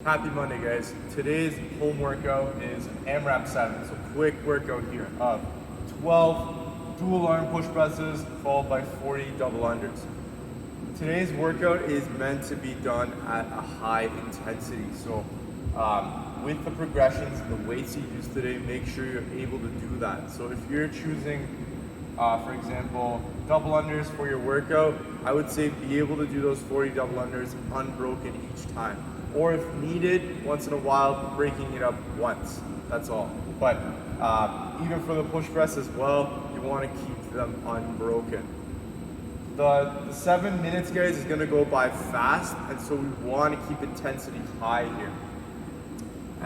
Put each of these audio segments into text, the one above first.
Happy Monday, guys. Today's home workout is an AMRAP 7, so quick workout here of 12 dual arm push presses followed by 40 double unders. Today's workout is meant to be done at a high intensity, so with the progressions and the weights you use today, make sure you're able to do that. So if you're choosing, for example, double unders for your workout, I would say be able to do those 40 double unders unbroken each time. Or if needed, once in a while, breaking it up once. That's all. But even for the push press as well, you want to keep them unbroken. The 7 minutes, guys, is going to go by fast, and so we want to keep intensity high here.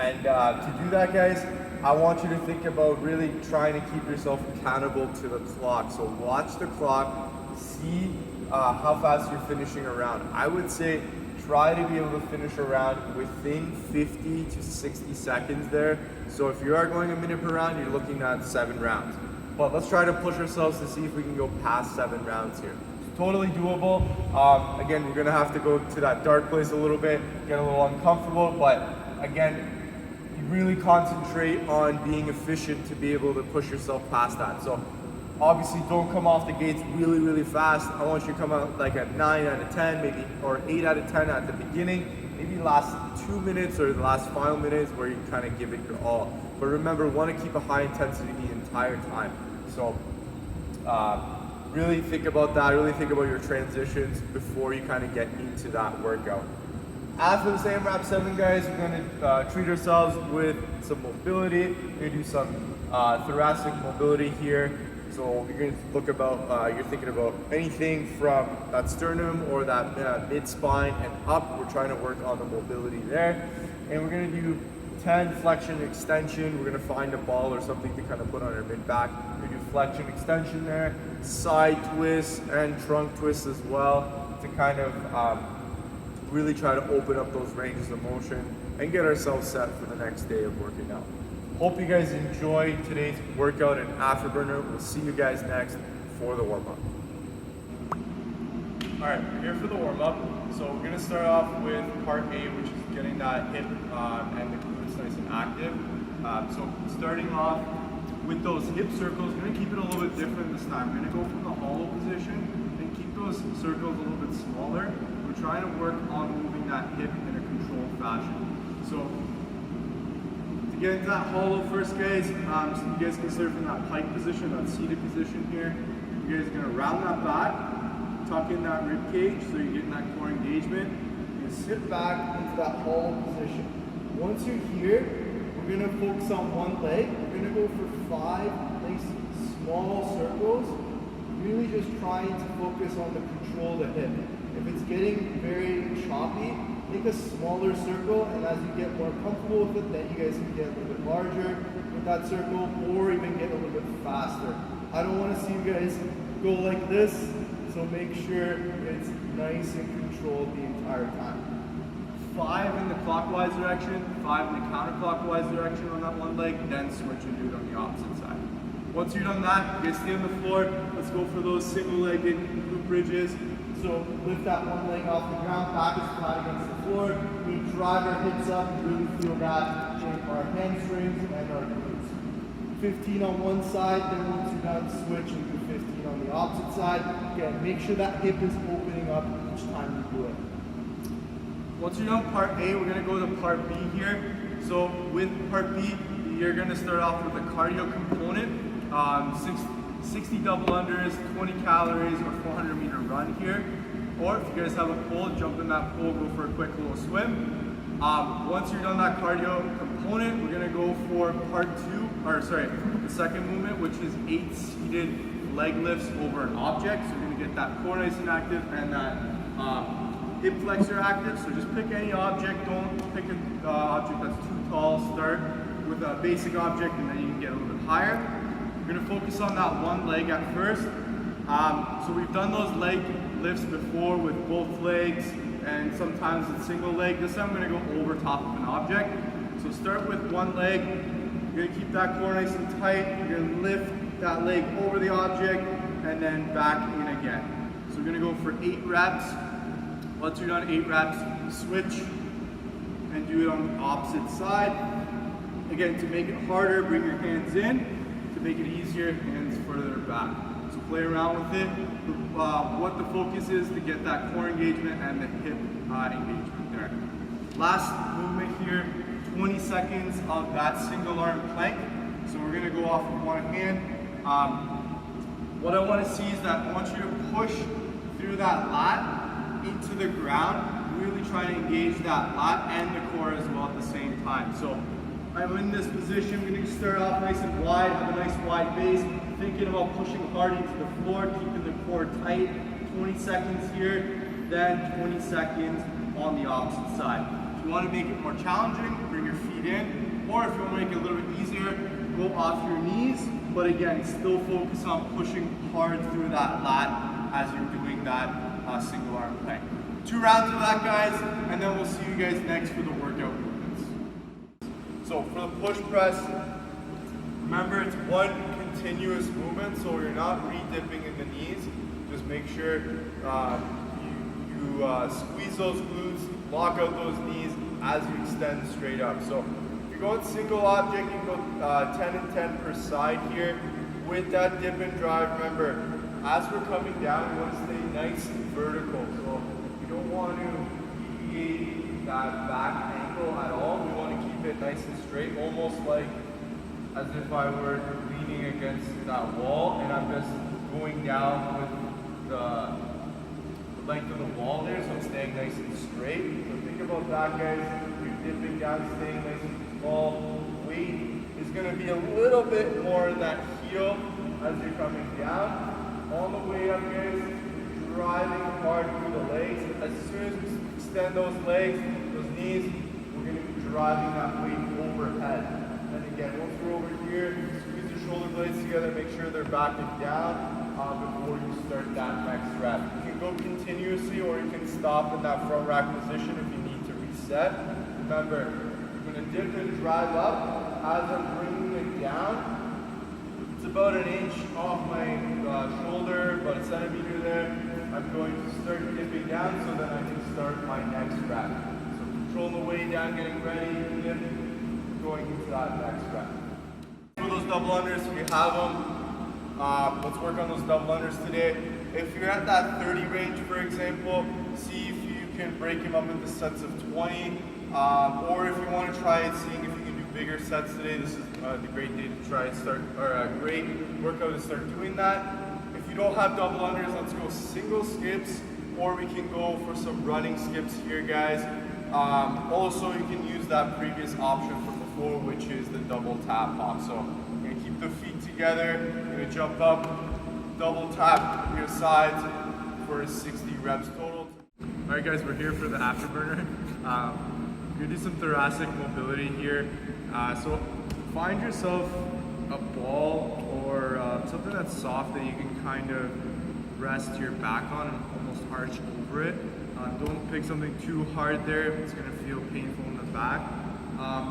And to do that, guys, I want you to think about really trying to keep yourself accountable to the clock. So watch the clock, see how fast you're finishing a round. I would say try to be able to finish a round within 50 to 60 seconds there. So if you are going a minute per round, you're looking at 7 rounds. But let's try to push ourselves to see if we can go past 7 rounds here. It's totally doable. Again, we're gonna have to go to that dark place a little bit, get a little uncomfortable, but again, you really concentrate on being efficient to be able to push yourself past that. So obviously don't come off the gates really fast. I want you to come out like at 9 out of 10, maybe, or 8 out of 10 at the beginning. Maybe last 2 minutes or the last final minutes where you kind of give it your all. But remember, want to keep a high intensity the entire time. So really think about that, really think about your transitions before you kind of get into that workout. After this AMRAP 7, guys, we're going to treat ourselves with some mobility. We're going to do some thoracic mobility here. So you're going to look about, you're thinking about anything from that sternum or that mid-spine and up. We're trying to work on the mobility there. And we're going to do 10 flexion extension. We're going to find a ball or something to kind of put on our mid-back. We're going to do flexion extension there, side twists and trunk twists as well to kind of really try to open up those ranges of motion and get ourselves set for the next day of working out. Hope you guys enjoy today's workout and Afterburner. We'll see you guys next for the warm-up. All right, we're here for the warm-up. So we're gonna start off with part A, which is getting that hip and the glutes nice and active. So starting off with those hip circles, we're gonna keep it a little bit different this time. We're gonna go from the hollow position and keep those circles a little bit smaller. We're trying to work on moving that hip in a controlled fashion. So get into that hollow first, guys. So you guys can start from that pike position, that seated position here. You guys are gonna round that back, tuck in that rib cage so you're getting that core engagement. You're gonna sit back into that hollow position. Once you're here, we're gonna focus on one leg. We're gonna go for 5 nice small circles, really just trying to focus on the control of the hip. If it's getting very choppy, make a smaller circle, and as you get more comfortable with it, then you guys can get a little bit larger with that circle, or even get a little bit faster. I don't want to see you guys go like this, so make sure it's nice and controlled the entire time. 5 in the clockwise direction, 5 in the counterclockwise direction on that one leg, then switch and do it on the opposite side. Once you're done that, you guys stay on the floor. Let's go for those single-legged glute bridges. So lift that one leg off the ground, back is flat against the floor. We drive our hips up and really feel that in our hamstrings and our glutes. 15 on one side, then once you're done, switch and do 15 on the opposite side. Again, make sure that hip is opening up each time you do it. Once you're done part A, we're gonna go to part B here. So with part B, you're gonna start off with a cardio component. 60 double unders, 20 calories, or 400-meter run here. Or if you guys have a pool, jump in that pool, go for a quick little swim. Once you're done that cardio component, we're gonna go for the second movement, which is 8 seated leg lifts over an object. So you're gonna get that core nice and active and that hip flexor active. So just pick any object, don't pick an object that's too tall. Start with a basic object and then you can get a little bit higher. We're gonna focus on that one leg at first. So we've done those leg lifts before with both legs and sometimes with single leg. This time we're gonna go over top of an object. So start with one leg. You're gonna keep that core nice and tight. You're gonna lift that leg over the object and then back in again. So we're gonna go for 8 reps. Once you're done 8 reps, switch and do it on the opposite side. Again, to make it harder, bring your hands in. To make it easier, hands further back. So play around with it. What the focus is to get that core engagement and the hip engagement there. Last movement here, 20 seconds of that single arm plank. So we're gonna go off with one hand. What I want to see is that I want you to push through that lat into the ground, really try to engage that lat and the core as well at the same time. So I'm in this position, we're going to start off nice and wide, have a nice wide base, thinking about pushing hard into the floor, keeping the core tight. 20 seconds here, then 20 seconds on the opposite side. If you want to make it more challenging, bring your feet in, or if you want to make it a little bit easier, go off your knees, but again, still focus on pushing hard through that lat as you're doing that single arm plank. 2 rounds of that, guys, and then we'll see you guys next for the workout movements. So for the push press, remember it's one continuous movement, so you're not re-dipping in the knees. Just make sure you squeeze those glutes, lock out those knees as you extend straight up. So going single object, you can go 10 and 10 per side here. With that dip and drive, remember, as we're coming down, we want to stay nice and vertical. So you don't want to deviate that back ankle at all. We want to keep it nice and straight, almost like as if I were leaning against that wall and I'm just going down with the length of the wall there, so I'm staying nice and straight. So think about that, guys. You're dipping down, staying nice and small. Weight is going to be a little bit more in that heel as you're coming down. On the way up, guys, driving hard through the legs. As soon as we extend those legs, those knees, we're going to be driving that weight overhead. And again, once we're over here, squeeze the shoulder blades together, make sure they're back and down before you start that next rep. You can go continuously or you can stop in that front rack position if you need to reset. Remember, I'm going to dip and drive up as I'm bringing it down. It's about an inch off my shoulder, about a centimeter there. I'm going to start dipping down so that I can start my next rep. So control the way down, getting ready, dip, going into that next rep. For those double unders, if you have them, let's work on those double unders today. If you're at that 30 range, for example, see if you can break them up into sets of 20. Or if you want to try it, seeing if you can do bigger sets today, this is the great day to try and start, or a great workout to start doing that. If you don't have double unders, let's go single skips, or we can go for some running skips here, guys. Also, you can use that previous option from before, which is the double tap hop. So you're going to keep the feet together, you're going to jump up, double tap your sides for 60 reps total. All right, guys, we're here for the Afterburner. We're gonna do some thoracic mobility here. So find yourself a ball or something that's soft that you can kind of rest your back on and almost arch over it. Don't pick something too hard there. It's gonna feel painful in the back.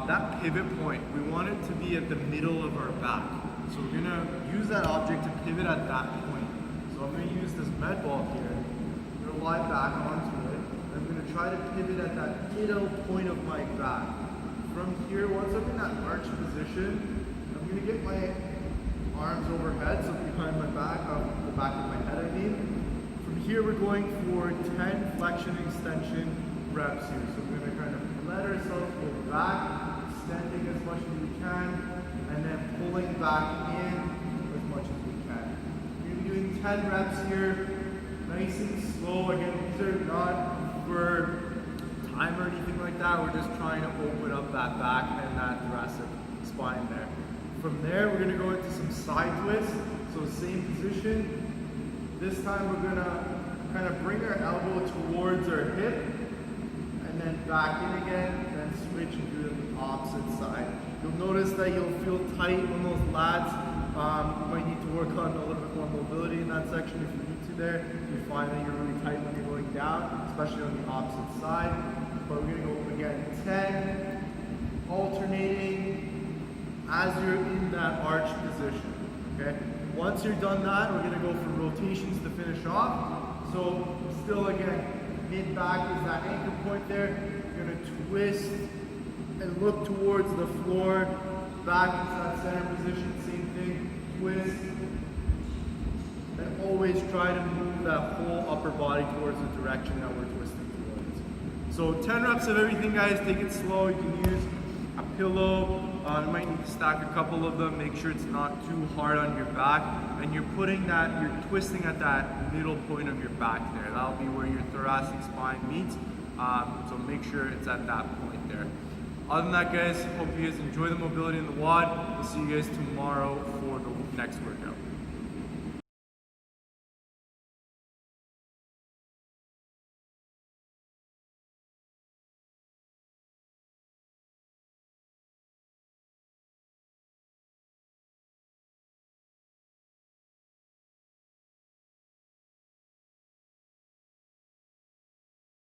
That pivot point, we want it to be at the middle of our back. So we're gonna use that object to pivot at that point. So I'm gonna use this med ball here. I'm gonna lie back onto it. I'm going to try to pivot at that middle point of my back. From here, once I'm in that arch position, I'm going to get my arms overhead, so behind my back, the back of my head, I mean. From here, we're going for 10 flexion extension reps here. So we're going to kind of let ourselves go back, extending as much as we can, and then pulling back in as much as we can. We're going to be doing 10 reps here, nice and slow. Again, these are not for time or anything like that. We're just trying to open up that back and that thoracic spine there. From there, we're going to go into some side twists. So same position. This time we're going to kind of bring our elbow towards our hip and then back in again, then switch and do it on the opposite side. You'll notice that you'll feel tight on those lats. You might need to work on a little bit more mobility in that section if you need to there. You find that you're really tight when you're going down, especially on the opposite side. But we're going to go again 10, alternating as you're in that arch position. Okay? Once you're done that, we're going to go for rotations to finish off. So still again, mid-back is that anchor point there. You're going to twist and look towards the floor, back into that center position, same thing, twist, and always try to move that whole upper body towards the direction that we're twisting towards. So 10 reps of everything, guys. Take it slow. You can use a pillow. You might need to stack a couple of them. Make sure it's not too hard on your back. And you're twisting at that middle point of your back there. That'll be where your thoracic spine meets. So make sure it's at that point there. Other than that, guys, hope you guys enjoy the mobility in the WOD. We'll see you guys tomorrow for the next workout.